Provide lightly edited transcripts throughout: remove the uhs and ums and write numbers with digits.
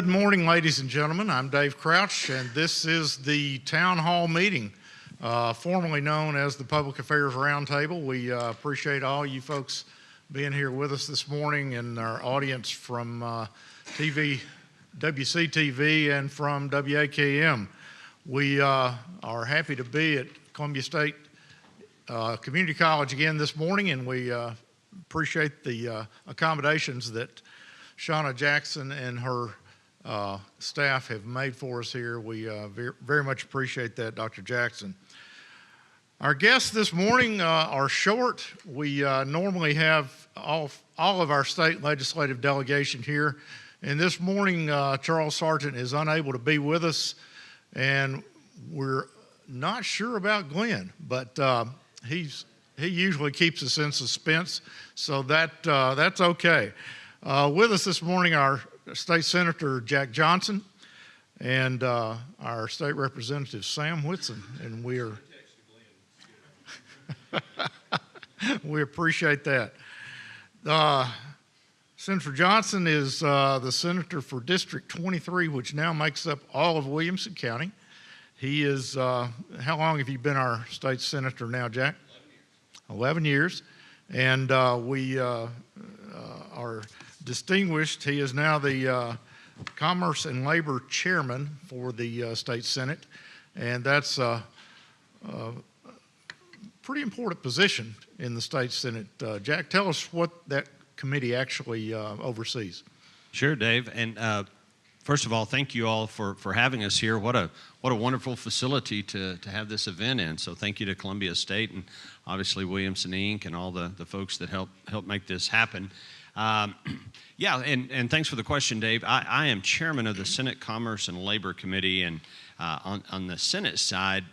Good morning, ladies and gentlemen. I'm Dave Crouch, and this is the Town Hall meeting, formerly known as the Public Affairs Roundtable. We appreciate all you folks being here with us this morning and our audience from WCTV and from WAKM. We are happy to be at Columbia State Community College again this morning, and we appreciate the accommodations that Shauna Jackson and her staff have made for us here. We very much appreciate that, Dr. Jackson. Our guests this morning are short. We normally have all of our state legislative delegation here, and this morning Charles Sargent is unable to be with us, and we're not sure about Glen, but he usually keeps us in suspense, so that's okay. With us this morning, our State Senator Jack Johnson and our State Representative Sam Whitson, and we appreciate that. Senator Johnson is the senator for District 23, which now makes up all of Williamson County. He is, how long have you been our state senator now, Jack? 11 years. And we are distinguished. He is now the Commerce and Labor Chairman for the State Senate, and that's a pretty important position in the State Senate. Jack, tell us what that committee actually oversees. Sure, Dave. And first of all, thank you all for having us here. What a wonderful facility to have this event in. So thank you to Columbia State and obviously Williamson Inc. and all the folks that help make this happen. Yeah, and thanks for the question, Dave. I am chairman of the Senate Commerce and Labor Committee, and on the Senate side,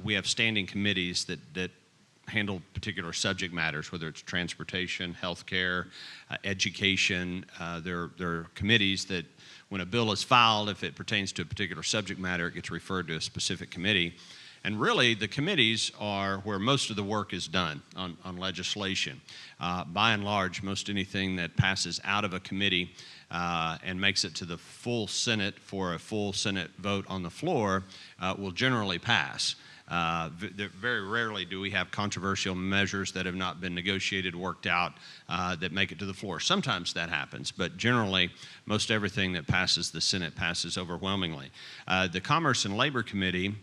we have standing committees that handle particular subject matters, whether it's transportation, healthcare, education. There are committees that, when a bill is filed, if it pertains to a particular subject matter, it gets referred to a specific committee. And really, the committees are where most of the work is done on legislation. By and large, most anything that passes out of a committee and makes it to the full Senate for a full Senate vote on the floor will generally pass. Very rarely do we have controversial measures that have not been negotiated, worked out, that make it to the floor. Sometimes that happens, but generally, most everything that passes the Senate passes overwhelmingly. The Commerce and Labor Committee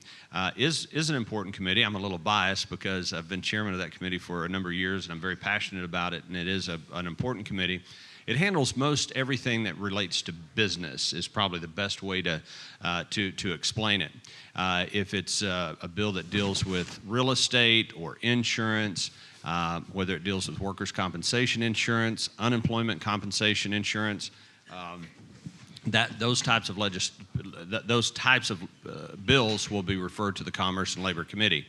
is an important committee. I'm a little biased because I've been chairman of that committee for a number of years, and I'm very passionate about it, and it is an important committee. It handles most everything that relates to business is probably the best way to explain it. If it's a bill that deals with real estate or insurance, whether it deals with workers' compensation insurance, unemployment compensation insurance, those types of bills will be referred to the Commerce and Labor Committee.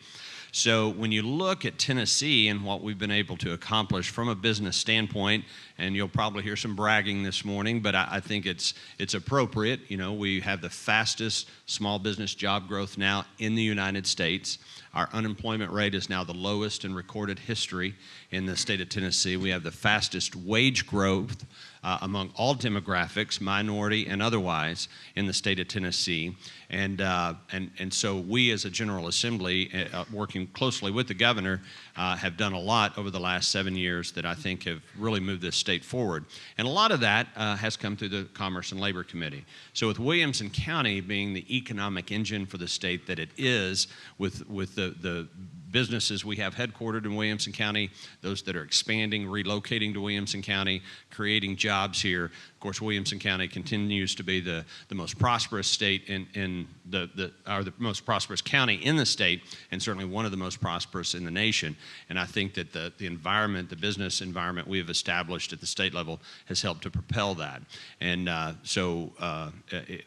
So when you look at Tennessee and what we've been able to accomplish from a business standpoint, and you'll probably hear some bragging this morning, but I think it's appropriate. We have the fastest small business job growth now in the United States. Our unemployment rate is now the lowest in recorded history in the state of Tennessee. We have the fastest wage growth among all demographics, minority and otherwise, in the state of Tennessee. And so we as a General Assembly, working closely with the governor, have done a lot over the last 7 years that I think have really moved this state forward. And a lot of that has come through the Commerce and Labor Committee. So with Williamson County being the economic engine for the state that it is, with the businesses we have headquartered in Williamson County, those that are expanding, relocating to Williamson County, creating jobs here. Of course, Williamson County continues to be the most prosperous state the most prosperous county in the state, and certainly one of the most prosperous in the nation. And I think that the environment, the business environment we have established at the state level has helped to propel that. And so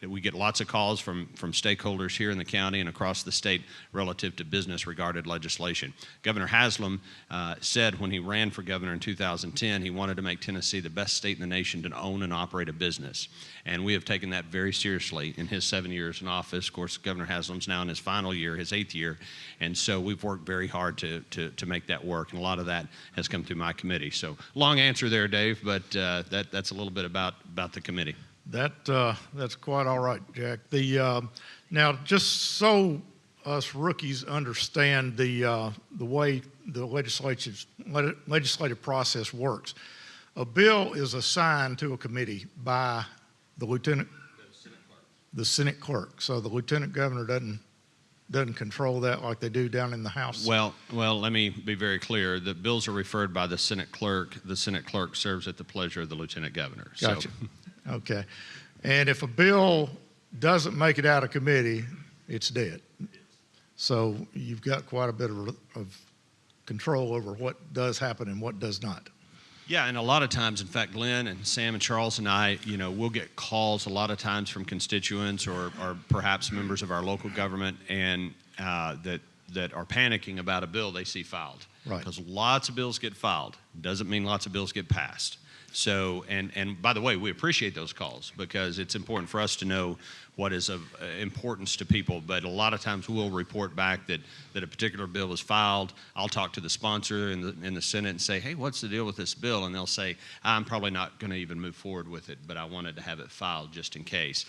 we get lots of calls from stakeholders here in the county and across the state relative to business-regarded legislation. Governor Haslam said when he ran for governor in 2010, he wanted to make Tennessee the best state in the nation to own and operate a business. And we have taken that very seriously in his 7 years in office. Of course, Governor Haslam's now in his final year, his 8th year, and so we've worked very hard to make that work, and a lot of that has come through my committee. So long answer there, Dave, but that's a little bit about the committee. That's quite all right, Jack. Now, just so us rookies understand the way the legislative process works, a bill is assigned to a committee by the Senate clerk. So the lieutenant governor doesn't control that like they do down in the House. Well, let me be very clear. The bills are referred by the Senate clerk. The Senate clerk serves at the pleasure of the lieutenant governor. Gotcha. So. Okay. And if a bill doesn't make it out of committee, it's dead. So you've got quite a bit of control over what does happen and what does not. Yeah, and a lot of times, in fact, Glen and Sam and Charles and I, we'll get calls a lot of times from constituents or perhaps members of our local government and that are panicking about a bill they see filed. Right. Because lots of bills get filed. Doesn't mean lots of bills get passed. So, and by the way, we appreciate those calls because it's important for us to know what is of importance to people. But a lot of times we'll report back that a particular bill was filed. I'll talk to the sponsor in the Senate and say, hey, what's the deal with this bill? And they'll say, I'm probably not going to even move forward with it, but I wanted to have it filed just in case.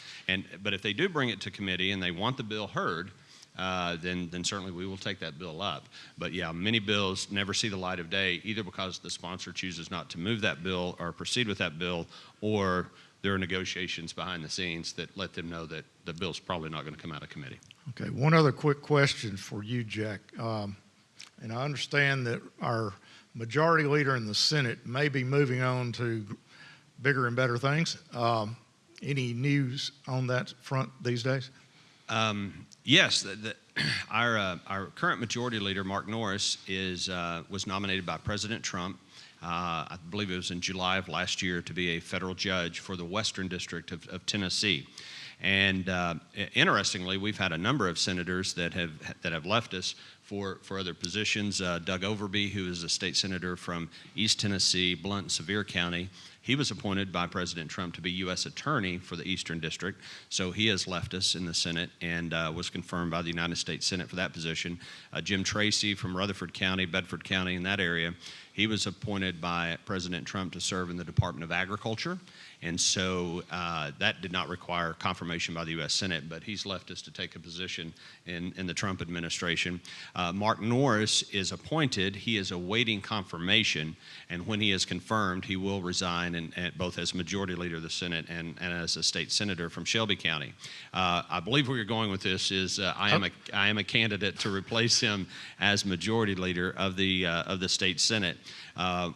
But if they do bring it to committee and they want the bill heard, then certainly we will take that bill up. But yeah, many bills never see the light of day, either because the sponsor chooses not to move that bill or proceed with that bill, or there are negotiations behind the scenes that let them know that the bill's probably not going to come out of committee. Okay, one other quick question for you, Jack. And I understand that our majority leader in the Senate may be moving on to bigger and better things. Any news on that front these days? Yes, our current majority leader, Mark Norris, was nominated by President Trump. I believe it was in July of last year to be a federal judge for the Western District of Tennessee. And interestingly, we've had a number of senators that have left us for other positions. Doug Overby, who is a state senator from East Tennessee, Blount and Sevier County, he was appointed by President Trump to be U.S. Attorney for the Eastern District, so he has left us in the Senate and was confirmed by the United States Senate for that position. Jim Tracy from Rutherford County, Bedford County, in that area, he was appointed by President Trump to serve in the Department of Agriculture, and so that did not require confirmation by the U.S. Senate, but he's left us to take a position in the Trump administration. Mark Norris is appointed. He is awaiting confirmation, and when he is confirmed, he will resign both as Majority Leader of the Senate and as a state senator from Shelby County. I believe where you're going with this is I am a candidate to replace him as Majority Leader of the state Senate.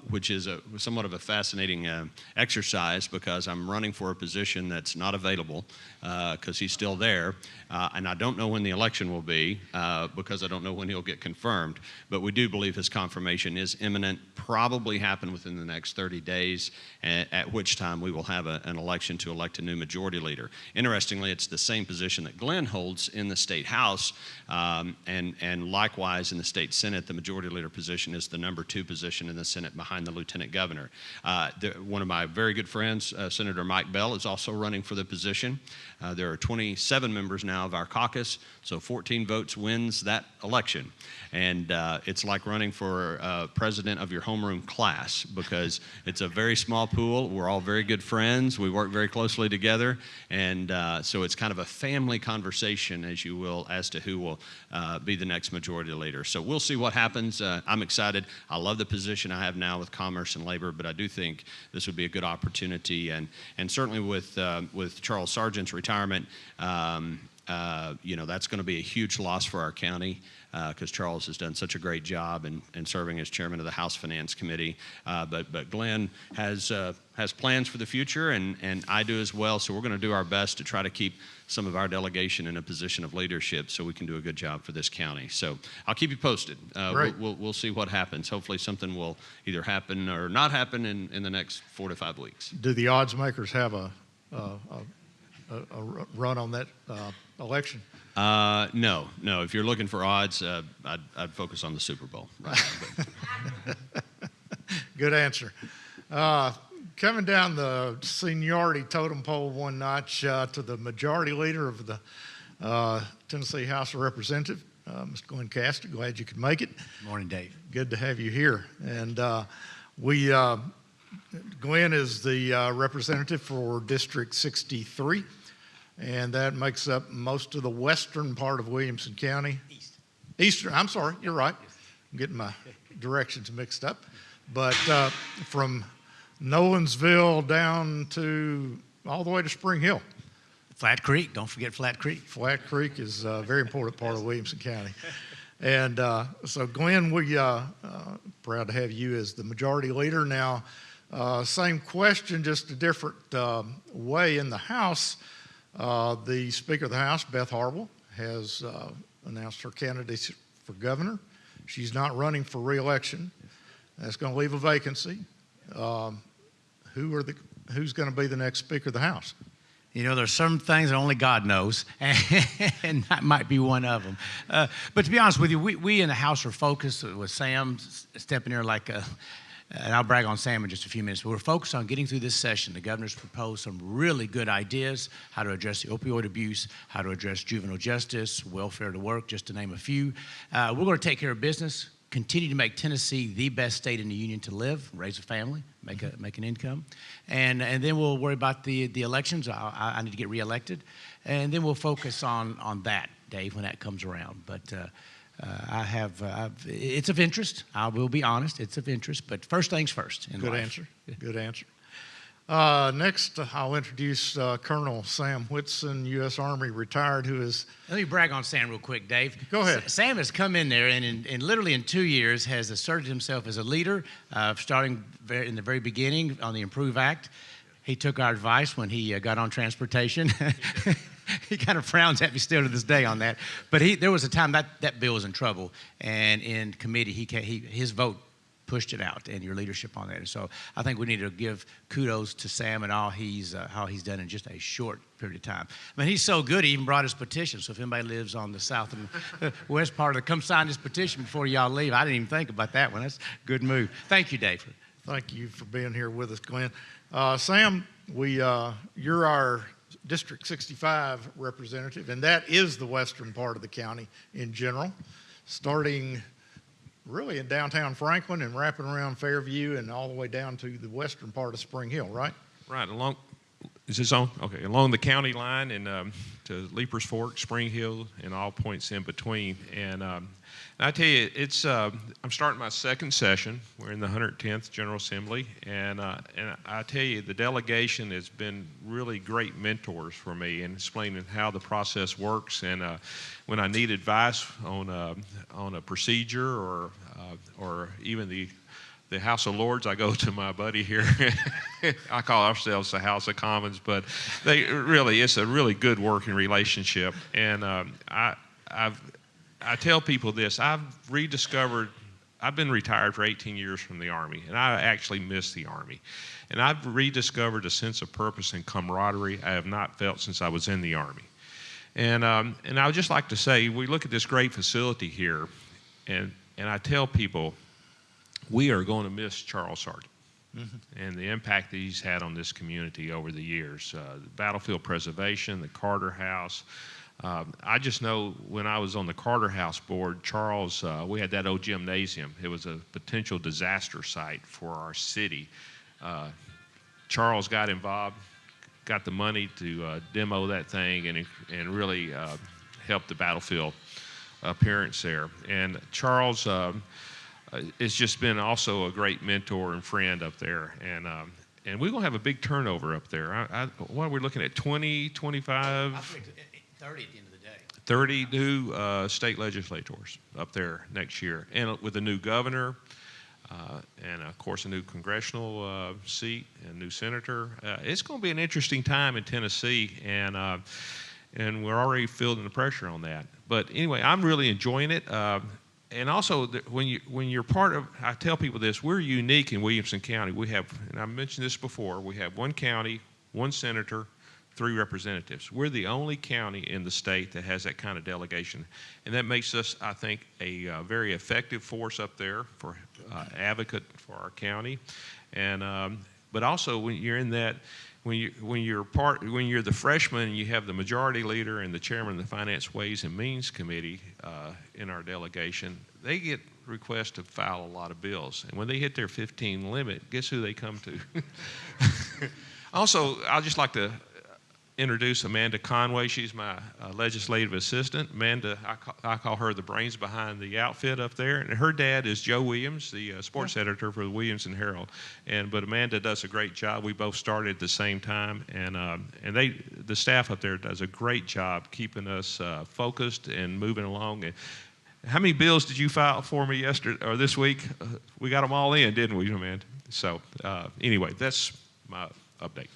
Which is somewhat of a fascinating exercise because I'm running for a position that's not available because he's still there, and I don't know when the election will be because I don't know when he'll get confirmed, but we do believe his confirmation is imminent, probably happen within the next 30 days, at which time we will have an election to elect a new majority leader. Interestingly, it's the same position that Glen holds in the state House, and likewise in the state Senate, the majority leader position is the number 2 position in the Senate behind the lieutenant governor. One of my very good friends, Senator Mike Bell, is also running for the position. There are 27 members now of our caucus, so 14 votes wins that election. And it's like running for president of your homeroom class because it's a very small pool. We're all very good friends. We work very closely together. And so it's kind of a family conversation, as you will, as to who will be the next majority leader. So we'll see what happens. I'm excited. I love the position I have now with Commerce and Labor, but I do think this would be a good opportunity. And certainly with Charles Sargent's retirement, that's going to be a huge loss for our county because Charles has done such a great job in serving as chairman of the House Finance Committee. But Glen has plans for the future, and I do as well. So we're going to do our best to try to keep some of our delegation in a position of leadership so we can do a good job for this county. So I'll keep you posted. We'll see what happens. Hopefully something will either happen or not happen in the next 4 to 5 weeks. Do the odds makers have a run on that election? No. If you're looking for odds, I'd focus on the Super Bowl right now. Good answer. Coming down the seniority totem pole one notch to the majority leader of the Tennessee House of Representatives, Mr. Glen Casada. Glad you could make it. Morning, Dave. Good to have you here. And we Glen is the representative for District 63, and that makes up most of the western part of Williamson County. Eastern, I'm sorry, you're right. I'm getting my directions mixed up. But from Nolensville down to all the way to Spring Hill. Flat Creek, don't forget Flat Creek. Flat Creek is a very important part of Williamson County. And so Glen, we proud to have you as the majority leader. Now, same question, just a different way in the House. The Speaker of the House, Beth Harwell, has announced her candidacy for governor. She's not running for re-election. That's going to leave a vacancy. Who's going to be the next Speaker of the House? You know, there's some things that only God knows, and that might be one of them. But to be honest with you, we in the House are focused with Sam stepping here like a, and I'll brag on Sam in just a few minutes, but we're focused on getting through this session. The governor's proposed some really good ideas, how to address the opioid abuse, how to address juvenile justice, welfare to work, just to name a few. We're going to take care of business, continue to make Tennessee the best state in the union to live, raise a family, make an income, and then we'll worry about the elections. I need to get reelected, and then we'll focus on that, Dave, when that comes around. But it's of interest. I will be honest, it's of interest. But first things first. Good answer. Good answer. Next, I'll introduce Colonel Sam Whitson, U.S. Army retired, who is... Let me brag on Sam real quick, Dave. Go ahead. Sam has come in there and literally in 2 years has asserted himself as a leader, starting in the very beginning on the Improve Act. He took our advice when he got on transportation. He kind of frowns at me still to this day on that. But there was a time that bill was in trouble, and in committee, his vote pushed it out, and your leadership on that. And so I think we need to give kudos to Sam and all how he's done in just a short period of time. I mean, he's so good, he even brought his petition. So if anybody lives on the south and west part of it, come sign this petition before y'all leave. I didn't even think about that one. That's a good move. Thank you, Dave. Thank you for being here with us, Glen. Sam, you're our District 65 representative, and that is the western part of the county in general, starting really in downtown Franklin and wrapping around Fairview and all the way down to the western part of Spring Hill, right? Right, is this on? Okay, along the county line and to Leapers Fork, Spring Hill, and all points in between. And I tell you, I'm starting my second session. We're in the 110th General Assembly, and I tell you, the delegation has been really great mentors for me in explaining how the process works. And when I need advice on a procedure or even the House of Lords, I go to my buddy here. I call ourselves the House of Commons, but it's a really good working relationship. And I tell people this: I've been retired for 18 years from the Army, and I actually miss the Army. And I've rediscovered a sense of purpose and camaraderie I have not felt since I was in the Army. And I would just like to say, we look at this great facility here, and I tell people, we are going to miss Charles Sargent and the impact that he's had on this community over the years. The battlefield preservation, the Carter House. I just know when I was on the Carter House board, Charles, we had that old gymnasium. It was a potential disaster site for our city. Charles got involved, got the money to demo that thing and really help the battlefield appearance there. And Charles it's just been also a great mentor and friend up there. And we're going to have a big turnover up there. What are we looking at, 20, 25? I think 30 at the end of the day. 30 new state legislators up there next year. And with a new governor and, of course, a new congressional seat and new senator. It's going to be an interesting time in Tennessee, and we're already feeling the pressure on that. But anyway, I'm really enjoying it. And also, when you're part of, I tell people this, we're unique in Williamson County. We have, and I mentioned this before, we have one county, one senator, 3 representatives. We're the only county in the state that has that kind of delegation. And that makes us, I think, a very effective force up there for advocate for our county. And but also, when you're in that, when you're the freshman and you have the majority leader and the chairman of the Finance Ways and Means Committee in our delegation, they get requests to file a lot of bills. And when they hit their 15 limit, guess who they come to? Also, I'd just like to introduce Amanda Conway. She's my legislative assistant. Amanda, I call her the brains behind the outfit up there. And her dad is Joe Williams, the sports editor for the Williamson Herald. But Amanda does a great job. We both started at the same time, and the staff up there does a great job keeping us focused and moving along. And how many bills did you file for me yesterday or this week? We got them all in, didn't we, Amanda? So anyway, that's my update.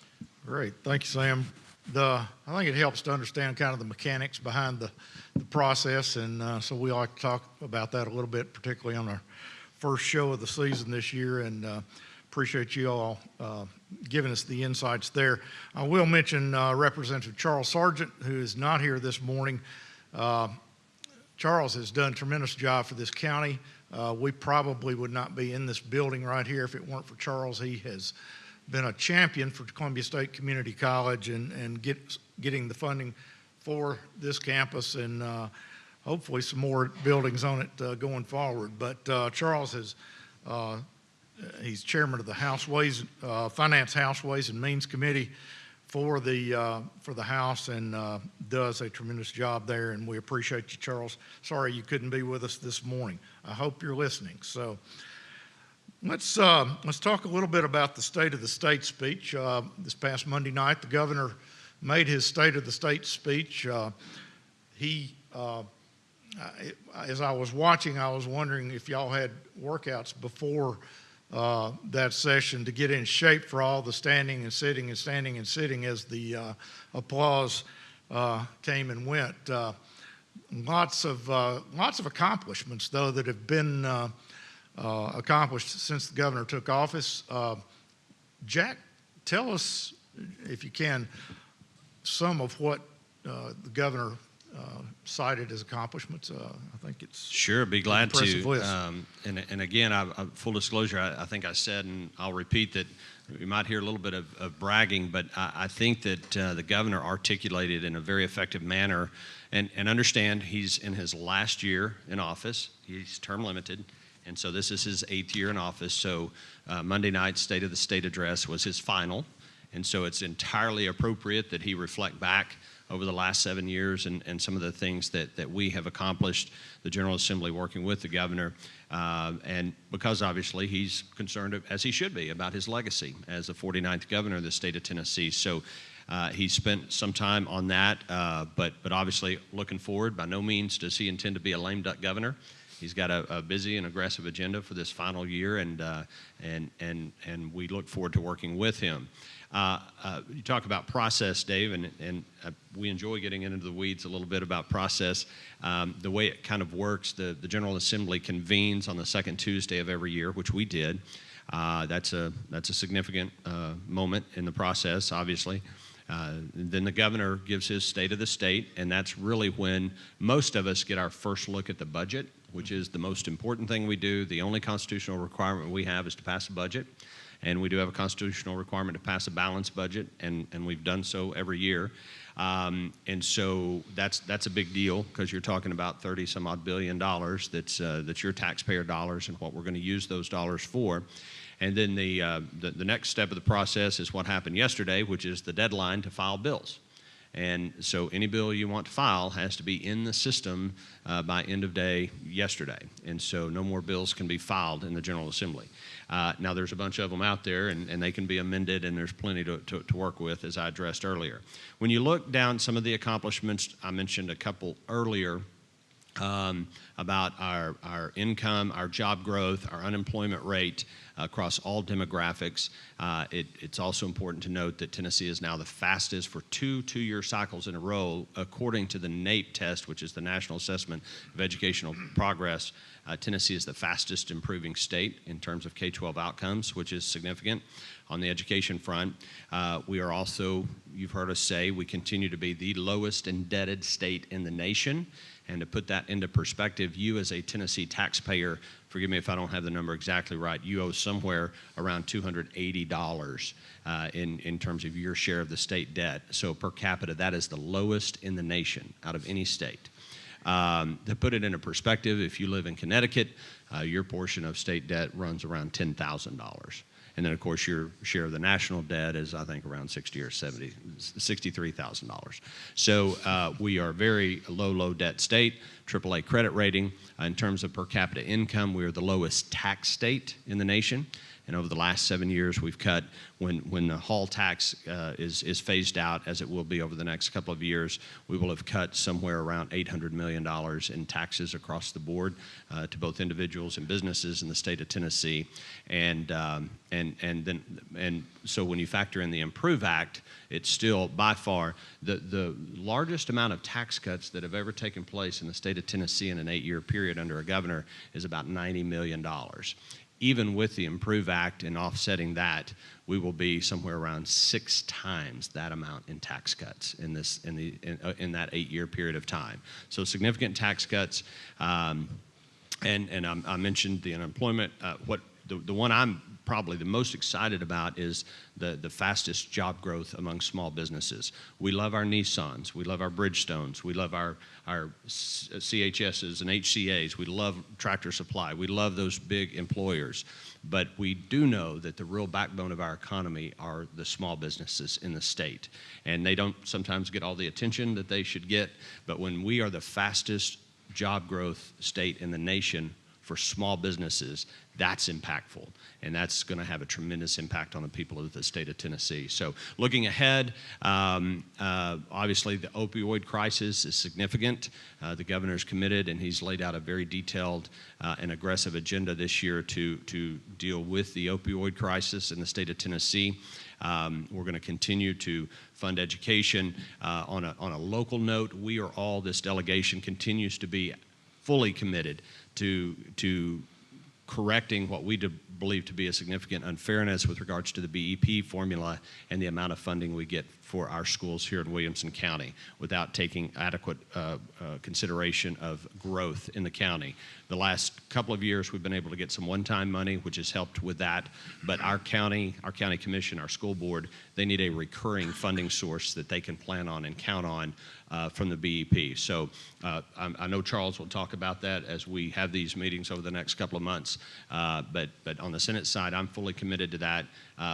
Great. Thank you, Sam. I think it helps to understand kind of the mechanics behind the process, and so we like to talk about that a little bit, particularly on our first show of the season this year, and appreciate you all giving us the insights there. I will mention Representative Charles Sargent, who is not here this morning. Charles has done a tremendous job for this county. We probably would not be in this building right here if it weren't for Charles. He has been a champion for Columbia State Community College and getting the funding for this campus and hopefully some more buildings on it going forward. But Charles he's chairman of the Finance House Ways and Means Committee for the House and does a tremendous job there, and we appreciate you, Charles. Sorry you couldn't be with us this morning. I hope you're listening. So let's talk a little bit about the State of the State speech. This past Monday night, the governor made his State of the State speech. As I was watching, I was wondering if y'all had workouts before that session to get in shape for all the standing and sitting and standing and sitting as the applause came and went. Lots of accomplishments, though, that have been accomplished since the governor took office. Jack, tell us, if you can, some of what the governor cited as accomplishments. I think it's sure. Be glad to. List. And again, full disclosure, I think I said, and I'll repeat that you might hear a little bit of bragging, but I think that the governor articulated in a very effective manner, and understand he's in his last year in office. He's term limited. And so this is his 8th year in office. So Monday night's State of the State address was his final. And so it's entirely appropriate that he reflect back over the last 7 years and some of the things that we have accomplished, the General Assembly working with the governor. And because obviously he's concerned, as he should be, about his legacy as the 49th governor of the state of Tennessee. So he spent some time on that, but obviously looking forward. By no means does he intend to be a lame duck governor. He's got a busy and aggressive agenda for this final year, and we look forward to working with him. You talk about process, Dave, and we enjoy getting into the weeds a little bit about process. The way it kind of works, the General Assembly convenes on the second Tuesday of every year, which we did. That's a significant moment in the process, obviously. Then the governor gives his State of the State, and that's really when most of us get our first look at the budget, which is the most important thing we do. The only constitutional requirement we have is to pass a budget, and we do have a constitutional requirement to pass a balanced budget, and we've done so every year. And so that's a big deal, because you're talking about $30-some-odd billion that's your taxpayer dollars and what we're going to use those dollars for. And then the next step of the process is what happened yesterday, which is the deadline to file bills. And so any bill you want to file has to be in the system by end of day yesterday. And so no more bills can be filed in the General Assembly. Now there's a bunch of them out there, and they can be amended, and there's plenty to work with, as I addressed earlier. When you look down some of the accomplishments, I mentioned a couple earlier, about our income, our job growth, our unemployment rate across all demographics. It's also important to note that Tennessee is now the fastest for two-year cycles in a row, according to the NAEP test, which is the National Assessment of Educational Progress. Tennessee is the fastest improving state in terms of K-12 outcomes, which is significant. On the education front, we are also, you've heard us say, we continue to be the lowest indebted state in the nation. And to put that into perspective, you as a Tennessee taxpayer, forgive me if I don't have the number exactly right, you owe somewhere around $280 in terms of your share of the state debt. So per capita, that is the lowest in the nation out of any state. To put it into perspective, if you live in Connecticut, your portion of state debt runs around $10,000. And then, of course, your share of the national debt is, I think, around $63,000. So we are a very low debt state, AAA credit rating. In terms of per capita income, we are the lowest tax state in the nation. And over the last 7 years, we've cut, when the hall tax is phased out, as it will be over the next couple of years, we will have cut somewhere around $800 million in taxes across the board to both individuals and businesses in the state of Tennessee. And so when you factor in the Improve Act, it's still by far the largest amount of tax cuts that have ever taken place in the state of Tennessee in an 8-year period under a governor is about $90 million. Even with the Improve Act and offsetting that, we will be somewhere around 6 times that amount in tax cuts in that 8-year period of time. So significant tax cuts, and I mentioned the unemployment. The one I'm probably the most excited about is the fastest job growth among small businesses. We love our Nissans, we love our Bridgestones, we love our CHSs and HCAs, we love Tractor Supply, we love those big employers. But we do know that the real backbone of our economy are the small businesses in the state. And they don't sometimes get all the attention that they should get, but when we are the fastest job growth state in the nation for small businesses, that's impactful, and that's going to have a tremendous impact on the people of the state of Tennessee. So looking ahead, obviously the opioid crisis is significant. The governor's committed, and he's laid out a very detailed and aggressive agenda this year to deal with the opioid crisis in the state of Tennessee. We're going to continue to fund education. On a local note, this delegation continues to be fully committed to correcting what we believe to be a significant unfairness with regards to the BEP formula and the amount of funding we get for our schools here in Williamson County without taking adequate consideration of growth in the county. The last couple of years, we've been able to get some one-time money, which has helped with that. But our county commission, our school board, they need a recurring funding source that they can plan on and count on from the BEP. So I know Charles will talk about that as we have these meetings over the next couple of months. But on the Senate side, I'm fully committed to that.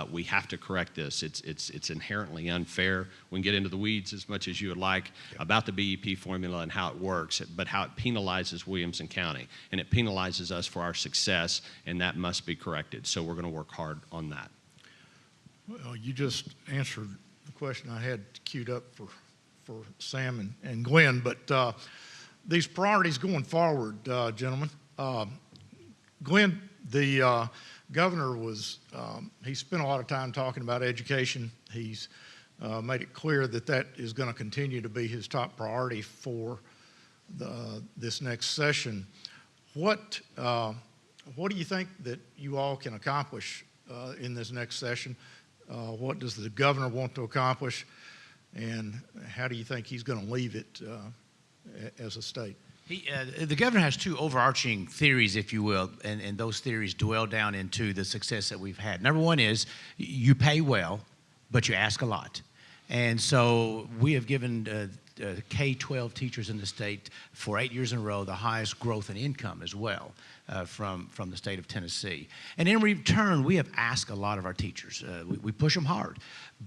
We have to correct this. It's inherently unfair. We can get into the weeds as much as you would like about the BEP formula and how it works, but how it penalizes Williamson County. And it penalizes us for our success, and that must be corrected. So we're going to work hard on that. Well, you just answered the question I had queued up for Sam and Glen, but these priorities going forward, gentlemen. Glen, the governor he spent a lot of time talking about education. He's made it clear that is going to continue to be his top priority for this next session. What do you think that you all can accomplish in this next session? What does the governor want to accomplish, and how do you think he's going to leave it as a state? The governor has 2 overarching theories, if you will, and those theories dwell down into the success that we've had. Number one is you pay well, but you ask a lot. And so we have given K-12 teachers in the state for 8 years in a row the highest growth in income as well from the state of Tennessee. And in return, we have asked a lot of our teachers. We push them hard,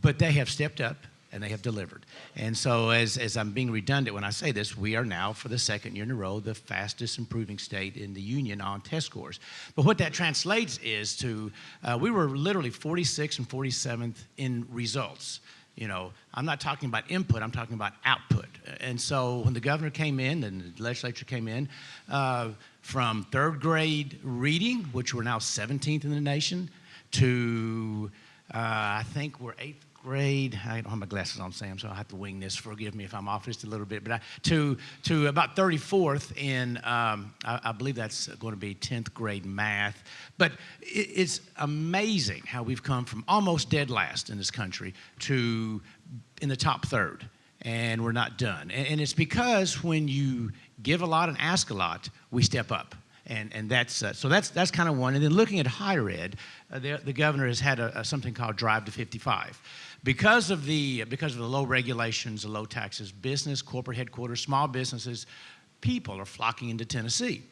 but they have stepped up and they have delivered. And so as I'm being redundant when I say this, we are now, for the 2nd year in a row, the fastest improving state in the union on test scores. But what that translates is to, we were literally 46th and 47th in results. You know, I'm not talking about input, I'm talking about output. And so when the governor came in and the legislature came in, from 3rd grade reading, which we're now 17th in the nation, to I think we're 8th grade. I don't have my glasses on, Sam, so I'll have to wing this. Forgive me if I'm off just a little bit. But to about 34th in, I believe that's going to be 10th grade math. But it's amazing how we've come from almost dead last in this country to in the top 3rd. and we're not done. And it's because when you give a lot and ask a lot, we step up. And that's so that's kind of one. And then looking at higher ed, the governor has had something called Drive to 55. Because of the low regulations, the low taxes, business, corporate headquarters, small businesses, people are flocking into Tennessee.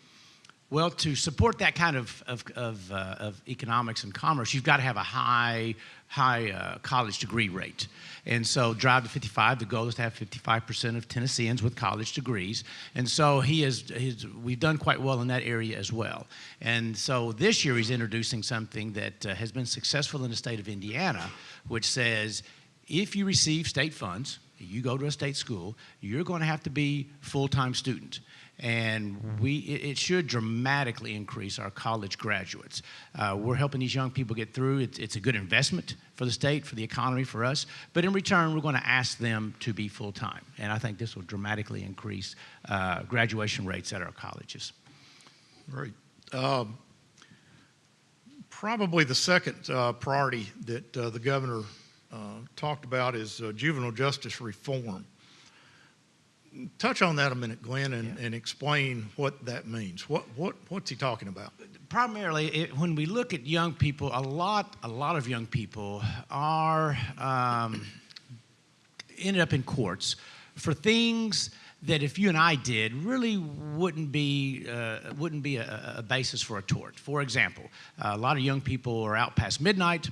Well, to support that kind of economics and commerce, you've got to have a high college degree rate. And so Drive to 55, the goal is to have 55% of Tennesseans with college degrees. And so we've done quite well in that area as well. And so this year he's introducing something that has been successful in the state of Indiana, which says if you receive state funds, you go to a state school, you're going to have to be a full-time student. And it should dramatically increase our college graduates. We're helping these young people get through. It's a good investment for the state, for the economy, for us. But in return, we're going to ask them to be full-time. And I think this will dramatically increase graduation rates at our colleges. Great. Probably the second priority that the governor talked about is juvenile justice reform. Touch on that a minute, Glenn, and explain what that means. What's he talking about? Primarily, when we look at young people, a lot of young people are ended up in courts for things that if you and I did really wouldn't be a basis for a tort. For example, a lot of young people are out past midnight.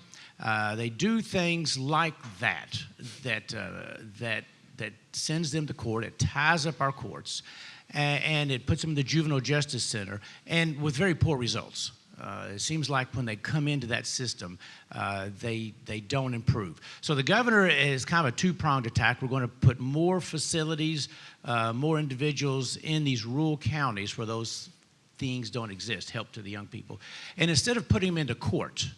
They do things like that sends them to court. It ties up our courts, and it puts them in the juvenile justice center, and with very poor results. It seems like when they come into that system, they don't improve. So the governor is kind of a two-pronged attack. We're going to put more facilities, more individuals in these rural counties where those things don't exist, help to the young people. And instead of putting them into court,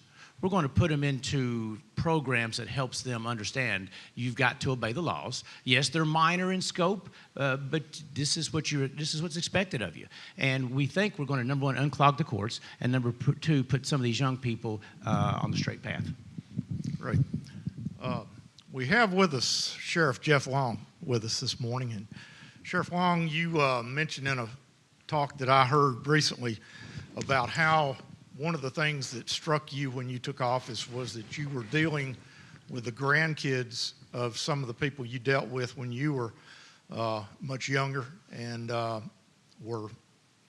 we're going to put them into programs that helps them understand you've got to obey the laws. Yes, they're minor in scope, but this is what's expected of you. And we think we're going to, number one, unclog the courts, and number two, put some of these young people on the straight path. Great. We have with us Sheriff Jeff Long with us this morning. And Sheriff Long, you mentioned in a talk that I heard recently about how one of the things that struck you when you took office was that you were dealing with the grandkids of some of the people you dealt with when you were much younger and were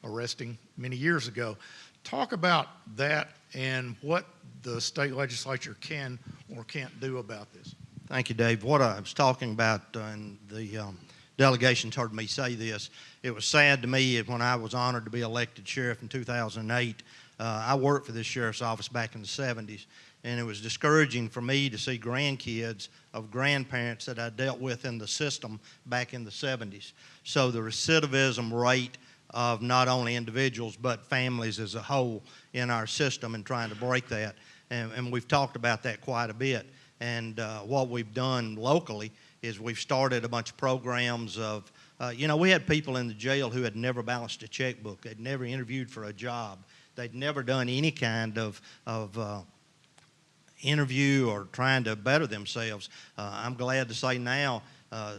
arresting many years ago. Talk about that and what the state legislature can or can't do about this. Thank you, Dave. What I was talking about, and the delegations heard me say this, it was sad to me when I was honored to be elected sheriff in 2008. I worked for this sheriff's office back in the 70s, and it was discouraging for me to see grandkids of grandparents that I dealt with in the system back in the 70s. So the recidivism rate of not only individuals but families as a whole in our system and trying to break that. And we've talked about that quite a bit. And what we've done locally is we've started a bunch of programs of, we had people in the jail who had never balanced a checkbook. They'd never interviewed for a job. They'd never done any kind of interview or trying to better themselves. I'm glad to say now,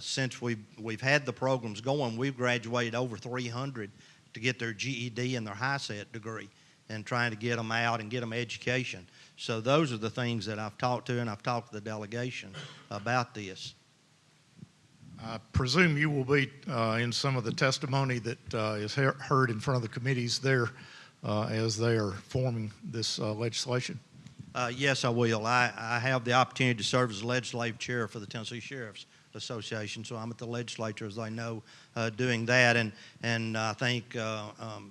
since we've had the programs going, we've graduated over 300 to get their GED and their high-set degree and trying to get them out and get them education. So those are the things that I've talked to, and I've talked to the delegation about this. I presume you will be in some of the testimony that is heard in front of the committees there as they are forming this legislation. Yes, I will. I have the opportunity to serve as legislative chair for the Tennessee Sheriff's Association, so I'm at the legislature, as they know, doing that. And I think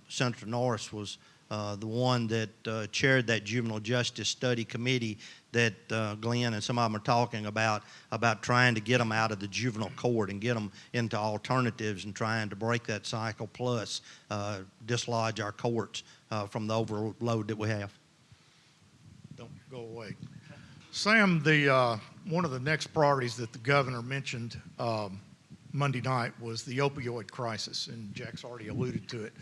Senator Norris was the one that chaired that juvenile justice study committee that Glen and some of them are talking about trying to get them out of the juvenile court and get them into alternatives and trying to break that cycle, plus dislodge our courts from the overload that we have. Don't go away. Sam, one of the next priorities that the governor mentioned Monday night was the opioid crisis, and Jack's already alluded to it.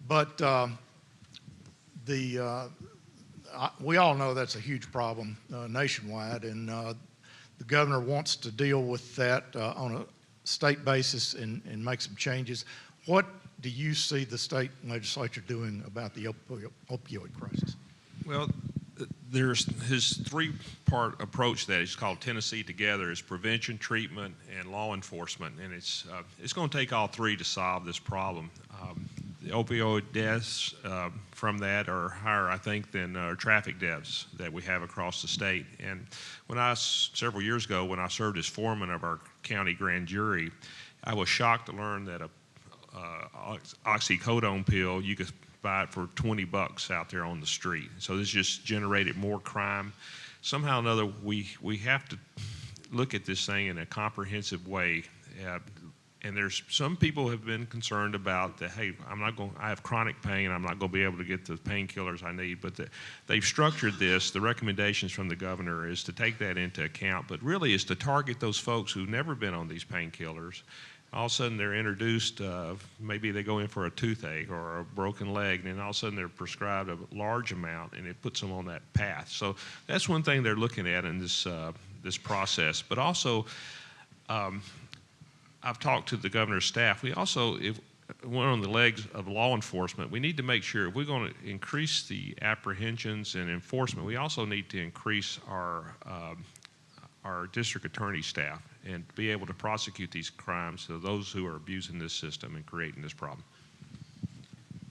But we all know that's a huge problem nationwide, and the governor wants to deal with that on a state basis and make some changes. What do you see the state legislature doing about the opioid crisis? Well, there's his three-part approach that is called Tennessee Together is prevention, treatment, and law enforcement, and it's going to take all three to solve this problem. The opioid deaths from that are higher, I think, than traffic deaths that we have across the state. And several years ago, when I served as foreman of our county grand jury, I was shocked to learn that a oxycodone pill, you could buy it for $20 out there on the street. So this just generated more crime. Somehow or another, we have to look at this thing in a comprehensive way. And there's some people have been concerned about that, hey, I have chronic pain, I'm not going to be able to get the painkillers I need. But they've structured this, the recommendations from the governor is to take that into account, but really is to target those folks who've never been on these painkillers. All of a sudden they're introduced, maybe they go in for a toothache or a broken leg, and then all of a sudden they're prescribed a large amount, and it puts them on that path. So that's one thing they're looking at in this process. But also, I've talked to the governor's staff. We also, if we're on the legs of law enforcement, we need to make sure if we're going to increase the apprehensions and enforcement, we also need to increase our district attorney staff and be able to prosecute these crimes to those who are abusing this system and creating this problem.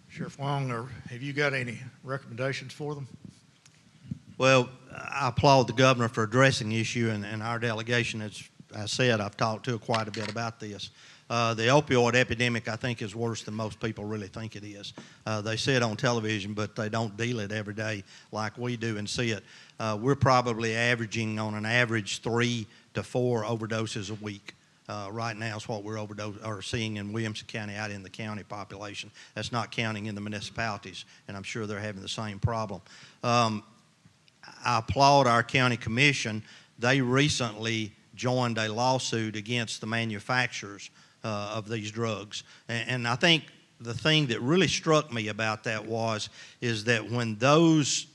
Sheriff Long, have you got any recommendations for them? Well, I applaud the governor for addressing the issue, and our delegation, as I said, I've talked to quite a bit about this. The opioid epidemic, I think, is worse than most people really think it is. They see it on television, but they don't deal it every day like we do and see it. We're probably averaging on an average 3 to 4 overdoses a week. Right now is what we're seeing in Williamson County out in the county population. That's not counting in the municipalities, and I'm sure they're having the same problem. I applaud our county commission. They recently joined a lawsuit against the manufacturers of these drugs. And I think the thing that really struck me about that is that when those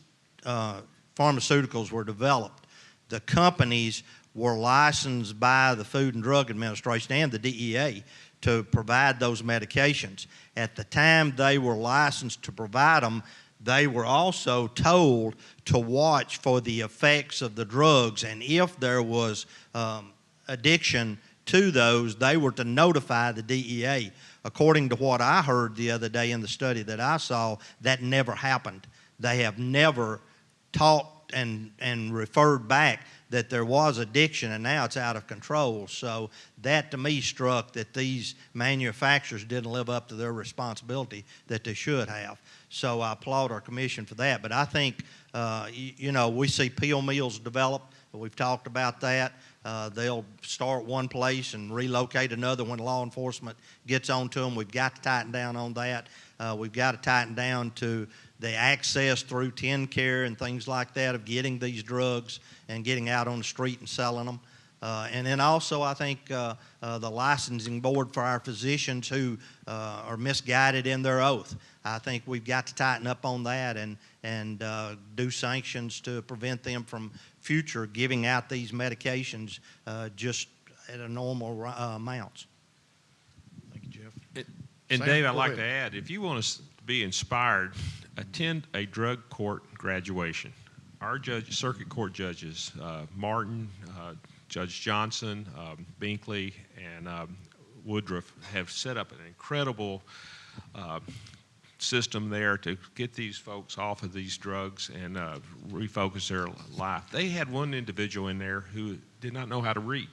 pharmaceuticals were developed, the companies were licensed by the Food and Drug Administration and the DEA to provide those medications. At the time they were licensed to provide them, they were also told to watch for the effects of the drugs, and if there was addiction to those, they were to notify the DEA. According to what I heard the other day in the study that I saw, that never happened. They have never talked and referred back that there was addiction, and now it's out of control. So that to me struck that these manufacturers didn't live up to their responsibility that they should have. So I applaud our commission for that. But I think, we see pill mills develop. We've talked about that. They'll start one place and relocate another when law enforcement gets onto them. We've got to tighten down on that. We've got to tighten down to the access through TennCare and things like that of getting these drugs and getting out on the street and selling them. And then also I think the licensing board for our physicians who are misguided in their oath. I think we've got to tighten up on that and do sanctions to prevent them from future giving out these medications just at a normal amounts. Thank you, Jeff. And Sam, Dave, I'd go like ahead. to add, if you want to be inspired, attend a drug court graduation. Our circuit court judges, Martin, Judge Johnson, Binkley, and Woodruff, have set up an incredible system there to get these folks off of these drugs and refocus their life. They had one individual in there who did not know how to read.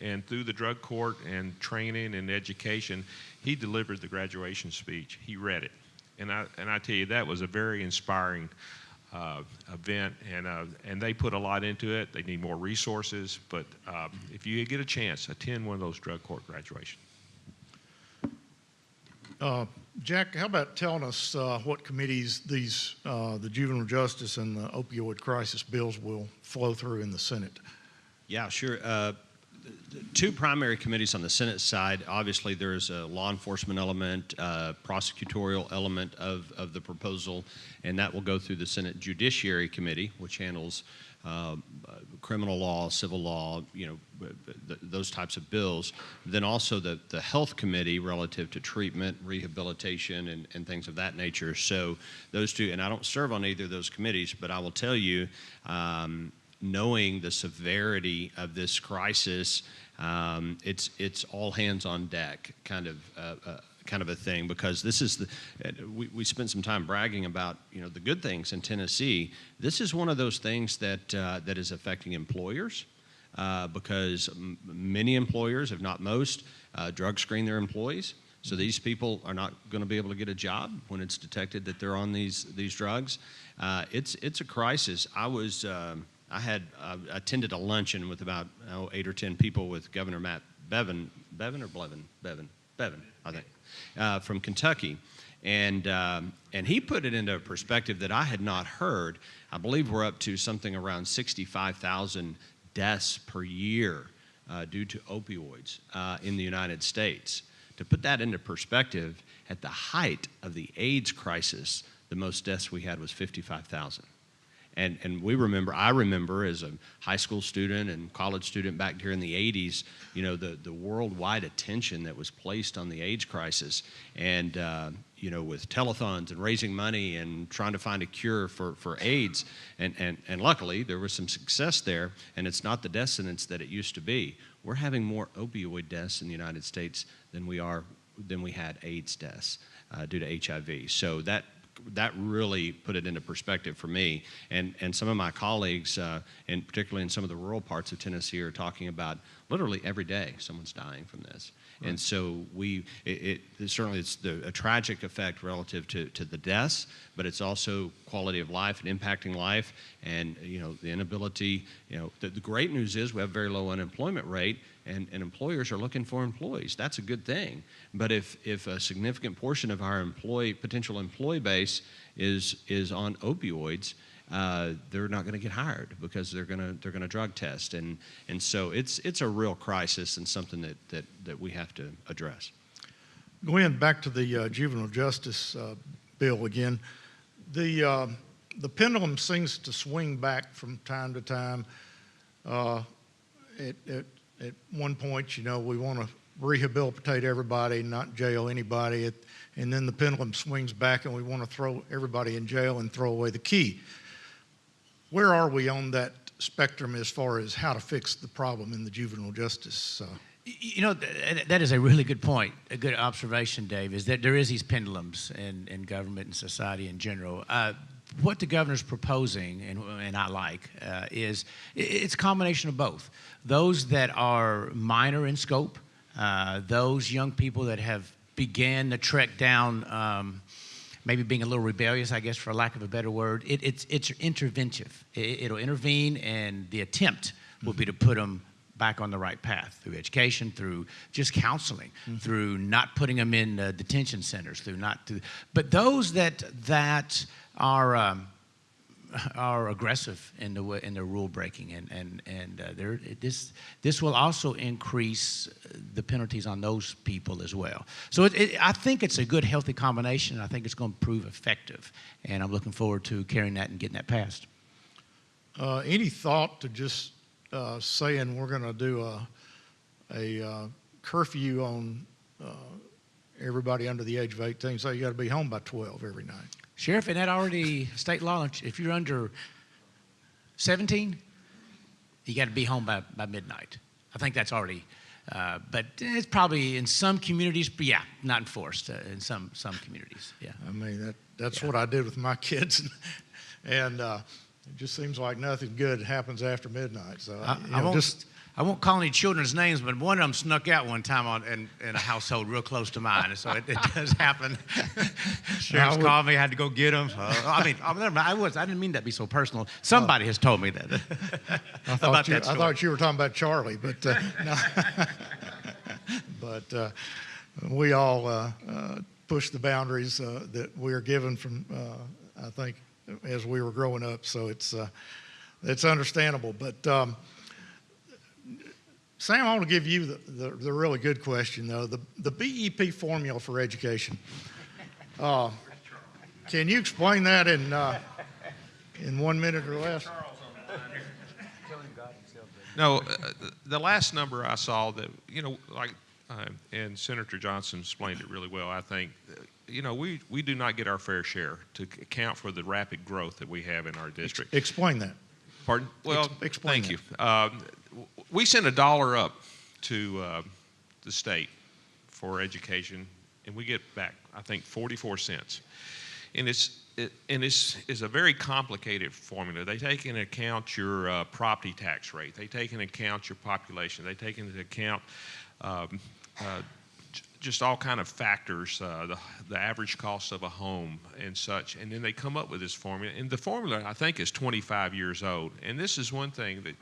And through the drug court and training and education, he delivered the graduation speech. He read it. And I tell you, that was a very inspiring event, and they put a lot into it. They need more resources, but if you get a chance, attend one of those drug court graduations. Jack, how about telling us what committees the juvenile justice and the opioid crisis bills will flow through in the Senate? Yeah, sure. Two primary committees on the Senate side. Obviously, there's a law enforcement element, prosecutorial element of the proposal, and that will go through the Senate Judiciary Committee, which handles criminal law, civil law, those types of bills. Then also the health committee relative to treatment, rehabilitation, and things of that nature. So those two, and I don't serve on either of those committees, but I will tell you, knowing the severity of this crisis, it's all hands on deck kind of a thing, because this is we spent some time bragging about the good things in Tennessee. This is one of those things that is affecting employers, because many employers, if not most, drug screen their employees. So these people are not going to be able to get a job when it's detected that they're on these drugs. It's a crisis. I attended a luncheon with about 8 or 10 people with Governor Matt Bevin, I think, from Kentucky, and he put it into a perspective that I had not heard. I believe we're up to something around 65,000 deaths per year due to opioids in the United States. To put that into perspective, at the height of the AIDS crisis, the most deaths we had was 55,000. And I remember as a high school student and college student back during the 80s, the worldwide attention that was placed on the AIDS crisis, and with telethons and raising money and trying to find a cure for AIDS, and luckily there was some success there, and it's not the death sentence that it used to be. We're having more opioid deaths in the United States than we had AIDS deaths due to HIV. So that really put it into perspective for me. And some of my colleagues, and particularly in some of the rural parts of Tennessee, are talking about literally every day someone's dying from this. Right. And so certainly it's a tragic effect relative to the deaths, but it's also quality of life and impacting life, and the inability. The great news is we have a very low unemployment rate, and employers are looking for employees. That's a good thing. But if a significant portion of our potential employee base is on opioids, they're not going to get hired because they're going to drug test, and so it's a real crisis and something that we have to address. Glen, back to the juvenile justice bill again. The pendulum seems to swing back from time to time. At one point, we want to rehabilitate everybody, not jail anybody, and then the pendulum swings back and we want to throw everybody in jail and throw away the key. Where are we on that spectrum as far as how to fix the problem in the juvenile justice? That is a really good point, a good observation, Dave, is that there is these pendulums in government and society in general. What the governor's proposing, and I like, is it's a combination of both. Those that are minor in scope, those young people that have began the trek down, maybe being a little rebellious, I guess, for lack of a better word, it's interventive. It'll intervene, and the attempt will be to put them back on the right path through education, through just counseling, through not putting them in detention centers, but those that are aggressive in their rule breaking, and this will also increase the penalties on those people as well. So I think it's a good, healthy combination. I think it's going to prove effective, and I'm looking forward to carrying that and getting that passed. Any thought to just saying we're going to do a curfew on everybody under the age of 18, so you got to be home by 12 every night? Sheriff, isn't that already state law? If you're under 17, you got to be home by midnight. I think that's already, but it's probably in some communities, but yeah, not enforced in some communities. Yeah. I mean, that's what I did with my kids, and it just seems like nothing good happens after midnight. So I won't call any children's names, but one of them snuck out one time in a household real close to mine, and so it does happen. Sheriff's called me, I had to go get them. So, I didn't mean that to be so personal. Somebody has told me that. I thought you were talking about Charlie, but no. But we all push the boundaries that we are given from, I think, as we were growing up. So it's understandable, but. Sam, I want to give you the really good question, though. The BEP formula for education. Can you explain that in 1 minute or less? No, the last number I saw that, and Senator Johnson explained it really well, I think, we do not get our fair share to account for the rapid growth that we have in our district. Explain that. Pardon? Well, Explain thank that. you. We send $1 up to the state for education, and we get back, I think, 44 cents. And it's a very complicated formula. They take into account your property tax rate. They take into account your population. They take into account just all kind of factors, the average cost of a home and such. And then they come up with this formula. And the formula, I think, is 25 years old. And this is one thing that...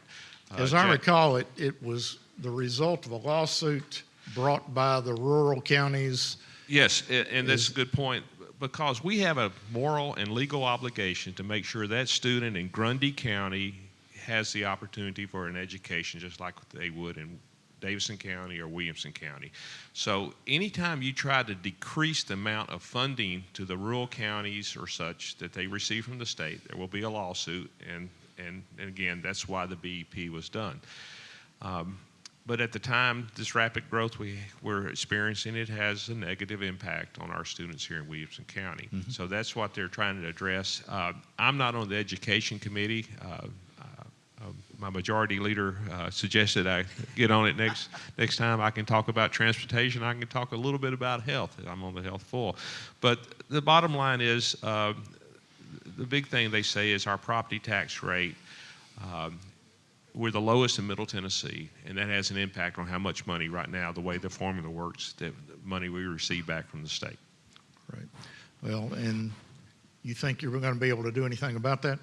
As I recall, it was the result of a lawsuit brought by the rural counties. Yes, and that's a good point, because we have a moral and legal obligation to make sure that student in Grundy County has the opportunity for an education just like they would in Davidson County or Williamson County. So anytime you try to decrease the amount of funding to the rural counties or such that they receive from the state, there will be a lawsuit, and again, that's why the BEP was done. But at the time, this rapid growth we're experiencing, it has a negative impact on our students here in Williamson County. Mm-hmm. So that's what they're trying to address. I'm not on the education committee. My majority leader suggested I get on it next time. I can talk about transportation. I can talk a little bit about health. I'm on the health full. But the bottom line is, the big thing they say is our property tax rate. We're the lowest in Middle Tennessee, and that has an impact on how much money right now, the way the formula works, the money we receive back from the state. Right. Well, and you think you're going to be able to do anything about that?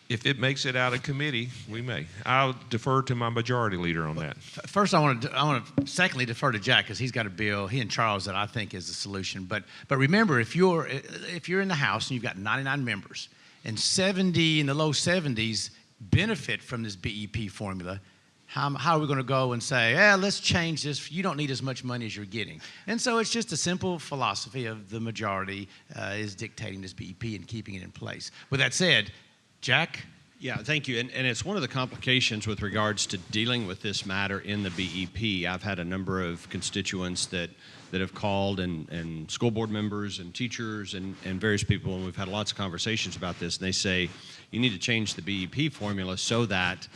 If it makes it out of committee, we may. I'll defer to my majority leader on that. First, I want to secondly defer to Jack, because he's got a bill, he and Charles, that I think is the solution. But remember, if you're in the House and you've got 99 members and 70 in the low 70s benefit from this BEP formula, how are we going to go and say, let's change this? You don't need as much money as you're getting. And so it's just a simple philosophy of the majority is dictating this BEP and keeping it in place. With that said, Jack? Yeah, thank you. And it's one of the complications with regards to dealing with this matter in the BEP. I've had a number of constituents that have called, and school board members and teachers and various people, and we've had lots of conversations about this, and they say, you need to change the BEP formula so that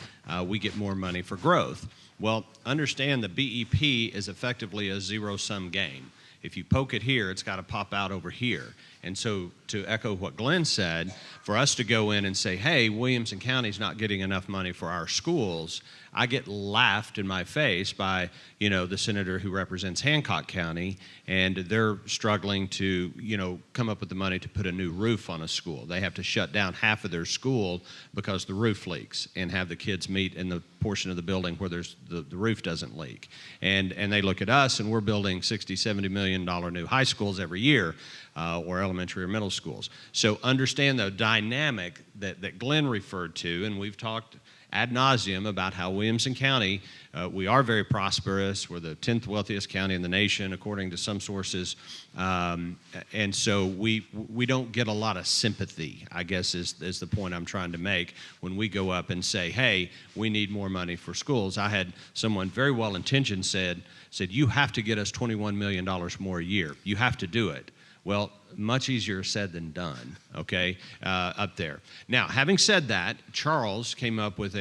we get more money for growth. Well, understand the BEP is effectively a zero-sum game. If you poke it here, it's got to pop out over here. And so, to echo what Glen said, for us to go in and say, hey, Williamson County's not getting enough money for our schools, I get laughed in my face by, the senator who represents Hancock County, and they're struggling to, come up with the money to put a new roof on a school. They have to shut down half of their school because the roof leaks, and have the kids meet in the portion of the building where the roof doesn't leak. And they look at us, and we're building $60, $70 million new high schools every year, or elementary or middle schools. So understand the dynamic that Glen referred to, and we've talked ad nauseum about how Williamson County, we are very prosperous. We're the 10th wealthiest county in the nation, according to some sources. And so we don't get a lot of sympathy, I guess is the point I'm trying to make, when we go up and say, hey, we need more money for schools. I had someone very well-intentioned said, you have to get us $21 million more a year. You have to do it. Well, much easier said than done, okay, up there. Now, having said that, Charles came up with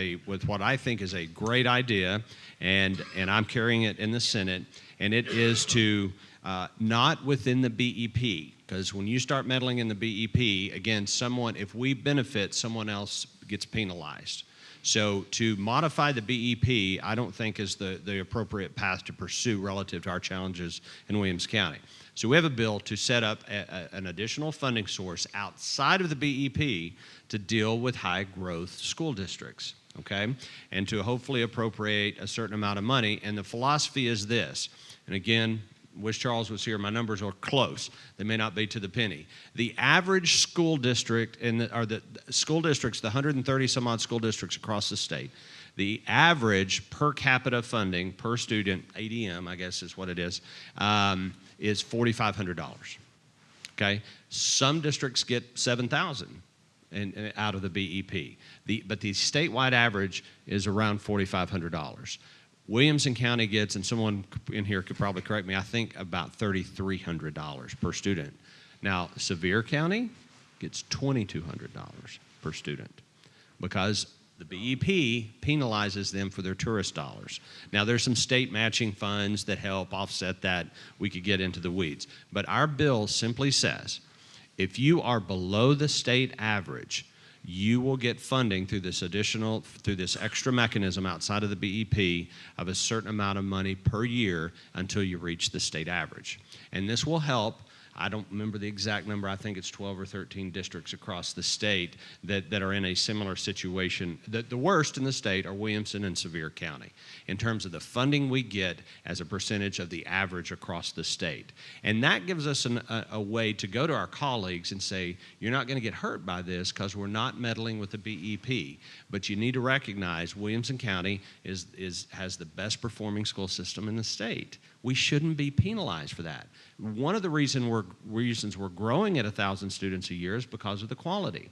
what I think is a great idea, and I'm carrying it in the Senate, and it is to not within the BEP, because when you start meddling in the BEP, again, if we benefit, someone else gets penalized. So to modify the BEP, I don't think is the appropriate path to pursue relative to our challenges in Williams County. So we have a bill to set up an additional funding source outside of the BEP to deal with high growth school districts, okay? And to hopefully appropriate a certain amount of money. And the philosophy is this, and again, wish Charles was here, my numbers are close. They may not be to the penny. The average school district, the school districts, the 130 some odd school districts across the state, the average per capita funding per student, ADM, I guess is what it is $4,500. Okay? Some districts get $7,000. and out of the BEP. But the statewide average is around $4,500. Williamson County gets, and someone in here could probably correct me, I think about $3,300 per student. Now, Sevier County gets $2,200 per student because the BEP penalizes them for their tourist dollars. Now, there's some state matching funds that help offset that. We could get into the weeds. But our bill simply says, if you are below the state average, you will get funding through this extra mechanism outside of the BEP of a certain amount of money per year until you reach the state average. And this will help. I don't remember the exact number. I think it's 12 or 13 districts across the state that are in a similar situation. The worst in the state are Williamson and Sevier County in terms of the funding we get as a percentage of the average across the state. And that gives us a way to go to our colleagues and say, you're not going to get hurt by this because we're not meddling with the BEP. But you need to recognize Williamson County has the best performing school system in the state. We shouldn't be penalized for that. One of the reasons we're growing at 1,000 students a year is because of the quality.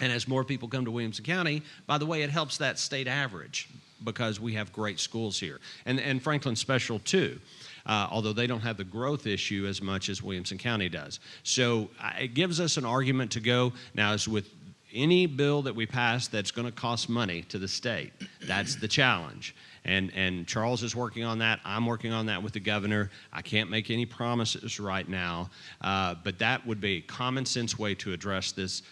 And as more people come to Williamson County, by the way, it helps that state average because we have great schools here. And Franklin Special too, although they don't have the growth issue as much as Williamson County does. So it gives us an argument to go. Now, as with any bill that we pass that's going to cost money to the state, that's the challenge. And Charles is working on that. I'm working on that with the governor. I can't make any promises right now, but that would be a common sense way to address this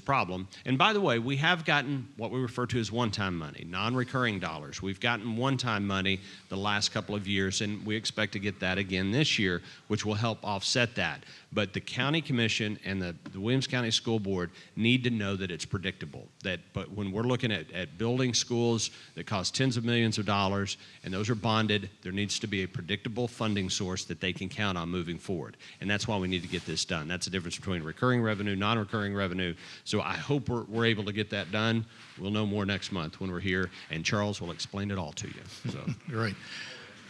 problem. And by the way, we have gotten what we refer to as one-time money, non-recurring dollars. We've gotten one-time money the last couple of years, and we expect to get that again this year, which will help offset that. But the county commission and the Williams County School Board need to know that it's predictable. But when we're looking at building schools that cost tens of millions of dollars, and those are bonded, there needs to be a predictable funding source that they can count on moving forward. And that's why we need to get this done. That's the difference between recurring revenue, non-recurring revenue. So I hope we're able to get that done. We'll know more next month when we're here, and Charles will explain it all to you. So. Great.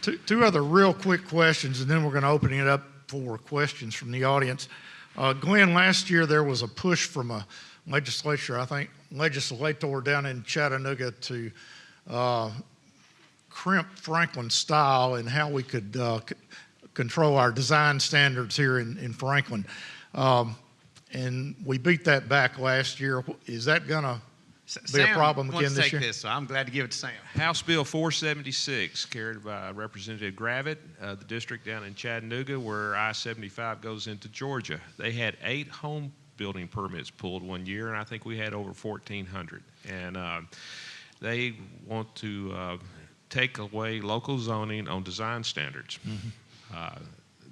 Two other real quick questions, and then we're going to open it up for questions from the audience. Glen, last year there was a push from a legislature down in Chattanooga to crimp Franklin style and how we could control our design standards here in Franklin. And we beat that back last year. Is that going to be a problem again this year? This, so I'm glad to give it to Sam. House Bill 476, carried by Representative Gravitt, the district down in Chattanooga where I-75 goes into Georgia. They had 8 home building permits pulled one year, and I think we had over 1,400. And they want to take away local zoning on design standards. Mm-hmm.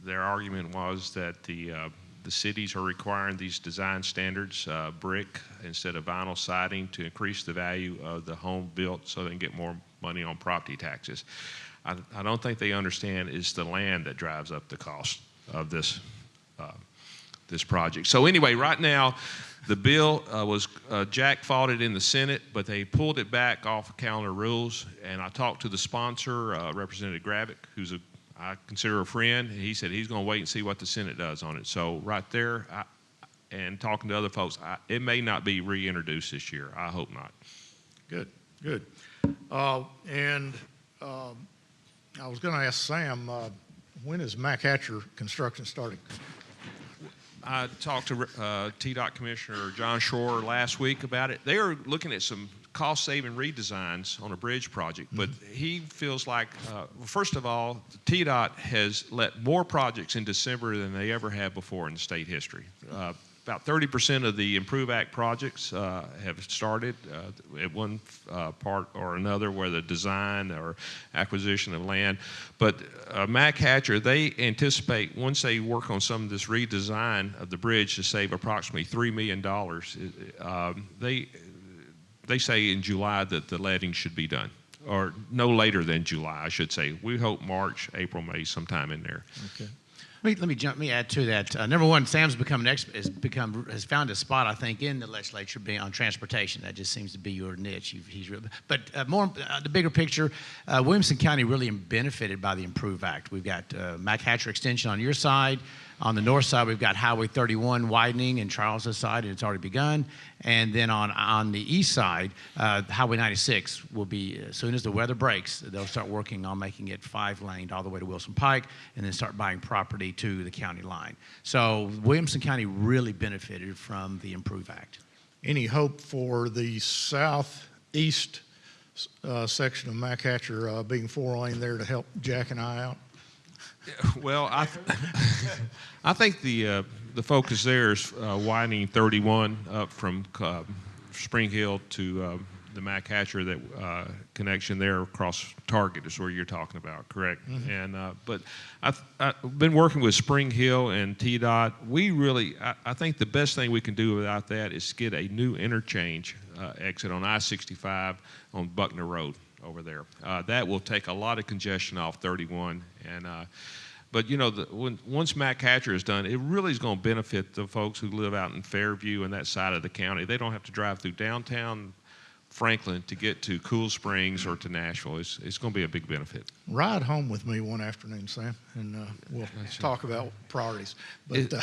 Their argument was that the cities are requiring these design standards, brick instead of vinyl siding, to increase the value of the home built so they can get more money on property taxes. I don't think they understand it's the land that drives up the cost of this project. So anyway, right now, the bill Jack fought it in the Senate, but they pulled it back off of calendar rules. And I talked to the sponsor, Representative Gravitt, who's I consider a friend. He said he's going to wait and see what the Senate does on it. So right there, and talking to other folks, it may not be reintroduced this year. I hope not. Good. And I was going to ask Sam, when is Mack Hatcher construction starting? I talked to TDOT Commissioner John Shore last week about it. They are looking at some cost-saving redesigns on a bridge project, but he feels like, first of all, TDOT has let more projects in December than they ever have before in state history. About 30% of the Improve Act projects have started at one part or another, whether design or acquisition of land. But Mack Hatcher, they anticipate once they work on some of this redesign of the bridge to save approximately $3 million. They say in July that the letting should be done, or no later than July, I should say. We hope March, April, May, sometime in there. Okay. Let me add to that. Number one, Sam's has found a spot, I think, in the legislature being on transportation. That just seems to be your niche. But the bigger picture, Williamson County really benefited by the Improve Act. We've got Mack Hatcher extension on your side. On the north side, we've got Highway 31 widening in Charles's side, and it's already begun. And then on the east side, Highway 96 will be, as soon as the weather breaks, they'll start working on making it 5-laned all the way to Wilson Pike, and then start buying property to the county line. So Williamson County really benefited from the Improve Act. Any hope for the southeast section of Mack Hatcher being 4-lane there to help Jack and I out? Well, I think the focus there is widening 31 up from Spring Hill to the Mack Hatcher, that connection there across Target is where you're talking about, correct? Mm-hmm. And but I've been working with Spring Hill and TDOT. I think the best thing we can do without that is get a new interchange exit on I-65 on Buckner Road over there. That will take a lot of congestion off 31. And but you know, once Mack Hatcher is done, it really is going to benefit the folks who live out in Fairview and that side of the county. They don't have to drive through downtown Franklin to get to Cool Springs or to Nashville. It's going to be a big benefit. Ride home with me one afternoon, Sam, and we'll talk about priorities. But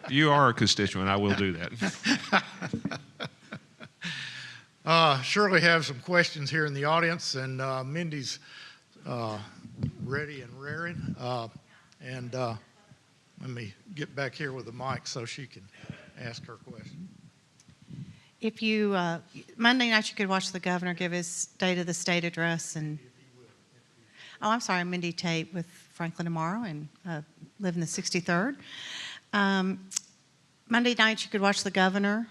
you are a constituent. I will do that. Surely have some questions here in the audience, and Mindy's ready and raring. And let me get back here with the mic so she can ask her question. If you, Monday night you could watch the governor give his State of the State address. And oh, I'm sorry, Mindy Tate with Franklin tomorrow, and live in the 63rd. Monday night you could watch the governor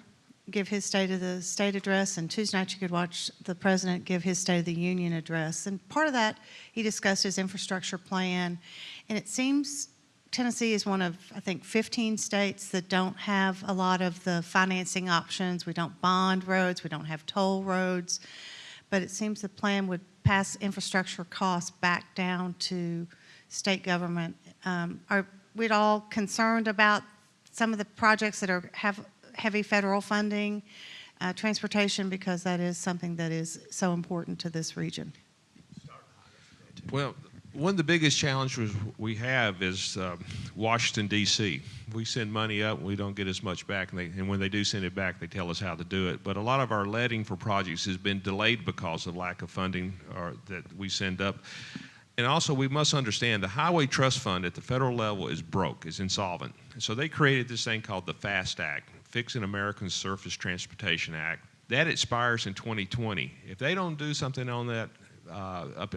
give his State of the State address, and Tuesday night you could watch the president give his State of the Union address. And part of that, he discussed his infrastructure plan, and it seems Tennessee is one of, I think, 15 states that don't have a lot of the financing options. We don't bond roads, we don't have toll roads, but it seems the plan would pass infrastructure costs back down to state government. Are we at all concerned about some of the projects that have heavy federal funding, transportation, because that is something that is so important to this region? Well, one of the biggest challenges we have is Washington, D.C. We send money up, and we don't get as much back, and when they do send it back, they tell us how to do it. But a lot of our letting for projects has been delayed because of lack of funding that we send up. And also, we must understand the Highway Trust Fund at the federal level is broke, is insolvent. So they created this thing called the FAST Act, Fixing American Surface Transportation Act. That expires in 2020. If they don't do something on that,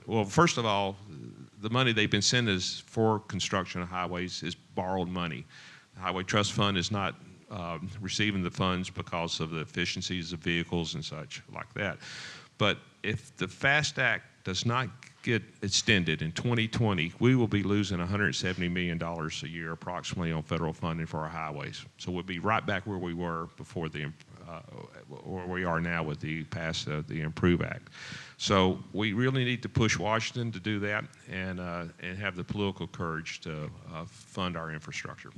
well, first of all, the money they've been sending us for construction of highways is borrowed money. The Highway Trust Fund is not receiving the funds because of the efficiencies of vehicles and such like that. But if the FAST Act does not get extended in 2020, we will be losing $170 million a year approximately on federal funding for our highways. So we'll be right back where we were before where we are now with the the Improve Act. So we really need to push Washington to do that and have the political courage to fund our infrastructure.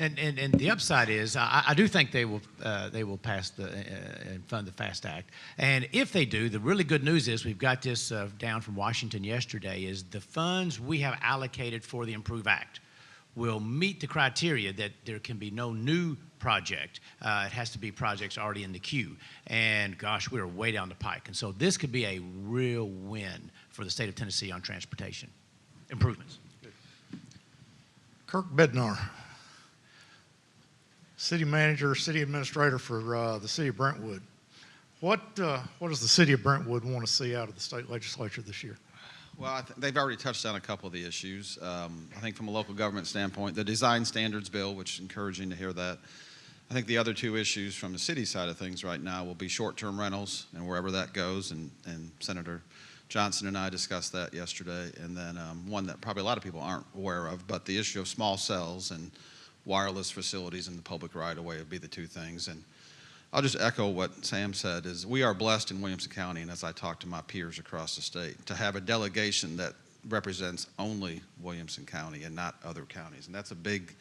And the upside is, I do think they will pass and fund the FAST Act. And if they do, the really good news is we've got this down from Washington yesterday, is the funds we have allocated for the Improve Act will meet the criteria that there can be no new project. It has to be projects already in the queue. And gosh, we're way down the pike. And so this could be a real win for the state of Tennessee on transportation improvements. Kirk Bednar, City Manager, City Administrator for the City of Brentwood. What does the City of Brentwood want to see out of the state legislature this year? Well, they've already touched on a couple of the issues. I think from a local government standpoint, the design standards bill, which is encouraging to hear that. I think the other two issues from the city side of things right now will be short-term rentals and wherever that goes, and Senator Johnson and I discussed that yesterday. And then one that probably a lot of people aren't aware of, but the issue of small cells and wireless facilities in the public right-of-way would be the two things. And I'll just echo what Sam said, is we are blessed in Williamson County, and as I talk to my peers across the state, to have a delegation that represents only Williamson County and not other counties. And that's a big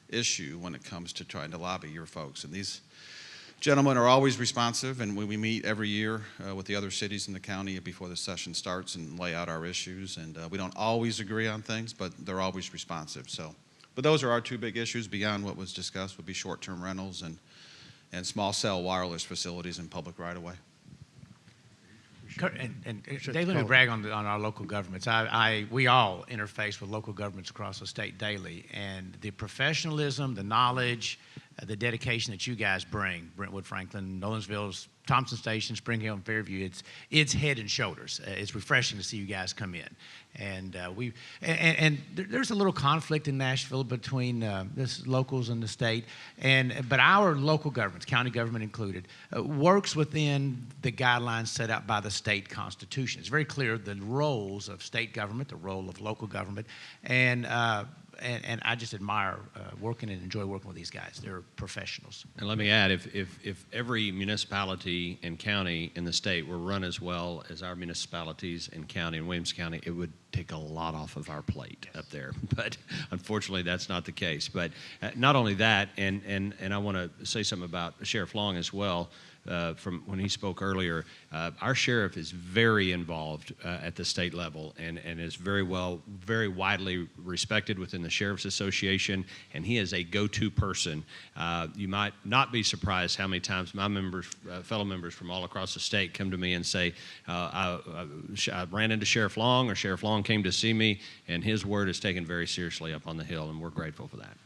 issue when it comes to trying to lobby your folks. And these gentlemen are always responsive, and we meet every year with the other cities in the county before the session starts and lay out our issues. And we don't always agree on things, but they're always responsive. So, But those are our two big issues beyond what was discussed would be short-term rentals and small cell wireless facilities in public right-of-way. And Dave, let me brag on our local governments. We all interface with local governments across the state daily, and the professionalism, the knowledge, the dedication that you guys bring, Brentwood, Franklin, Nolensville, Thompson Station, Spring Hill, and Fairview, it's head and shoulders. It's refreshing to see you guys come in. And there's a little conflict in Nashville between this locals and the state, but our local governments, county government included, works within the guidelines set out by the state constitution. It's very clear the roles of state government, the role of local government, and I just admire working and enjoy working with these guys. They're professionals. And let me add, if every municipality and county in the state were run as well as our municipalities and county in Williamson County, it would take a lot off of our plate up there. But unfortunately, that's not the case. But not only that, and I want to say something about Sheriff Long as well. From when he spoke earlier, our sheriff is very involved at the state level and is very widely respected within the Sheriff's Association, and he is a go-to person. You might not be surprised how many times my fellow members from all across the state come to me and say, I ran into Sheriff Long, or Sheriff Long came to see me, and his word is taken very seriously up on the Hill, and we're grateful for that.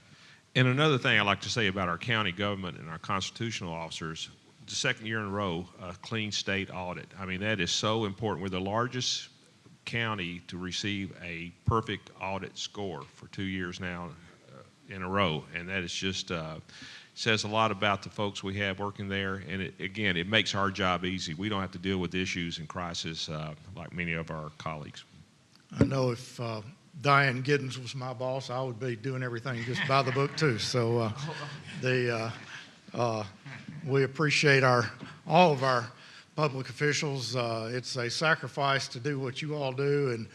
And another thing I'd like to say about our county government and our constitutional officers, the second year in a row, a clean state audit. I mean, that is so important. We're the largest county to receive a perfect audit score for 2 years now in a row, and that is just says a lot about the folks we have working there. And it makes our job easy. We don't have to deal with issues and crises like many of our colleagues. I know if Diane Giddens was my boss, I would be doing everything just by the book too. So we appreciate all of our public officials. It's a sacrifice to do what you all do,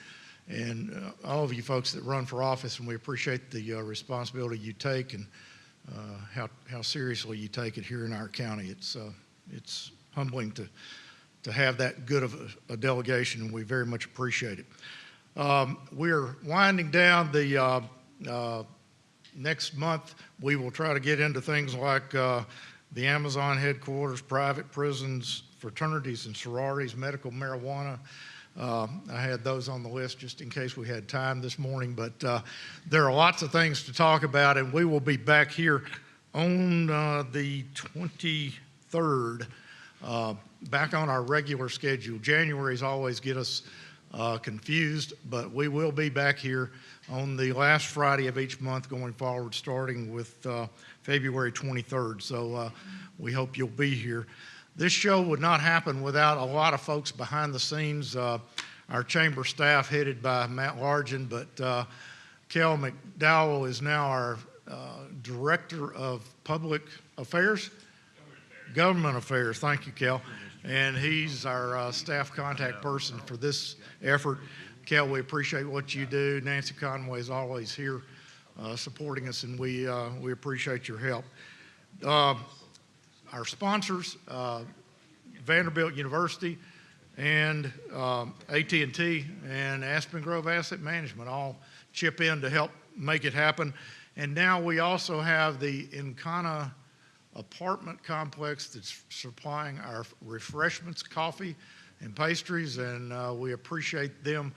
and all of you folks that run for office, and we appreciate the responsibility you take and how seriously you take it here in our county. It's humbling to have that good of a delegation, and we very much appreciate it. We're winding down the next month. We will try to get into things like the Amazon headquarters, private prisons, fraternities and sororities, medical marijuana. I had those on the list just in case we had time this morning, but there are lots of things to talk about, and we will be back here on the 23rd, back on our regular schedule. January's always get us confused, but we will be back here on the last Friday of each month going forward, starting with February 23rd. So we hope you'll be here. This show would not happen without a lot of folks behind the scenes. Our chamber staff headed by Matt Largent, but Kel McDowell is now our Director of Public Affairs? Government Affairs. Thank you, Kel. And he's our staff contact person for this effort. Kel, we appreciate what you do. Nancy Conway is always here supporting us, and we appreciate your help. Our sponsors, Vanderbilt University and AT&T and Aspen Grove Asset Management all chip in to help make it happen. And now we also have the Encana apartment complex that's supplying our refreshments, coffee, and pastries, and we appreciate them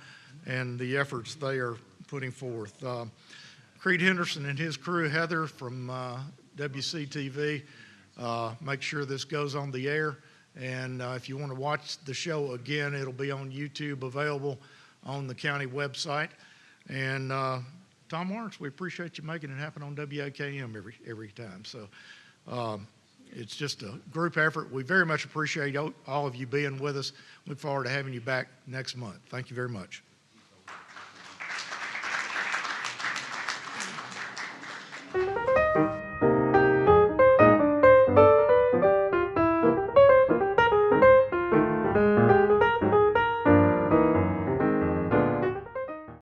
and the efforts they are putting forth. Creed Henderson and his crew, Heather from WCTV, make sure this goes on the air. And if you want to watch the show again, it'll be on YouTube, available on the county website. And Tom Lawrence, we appreciate you making it happen on WAKM every time. So it's just a group effort. We very much appreciate all of you being with us. Look forward to having you back next month. Thank you very much.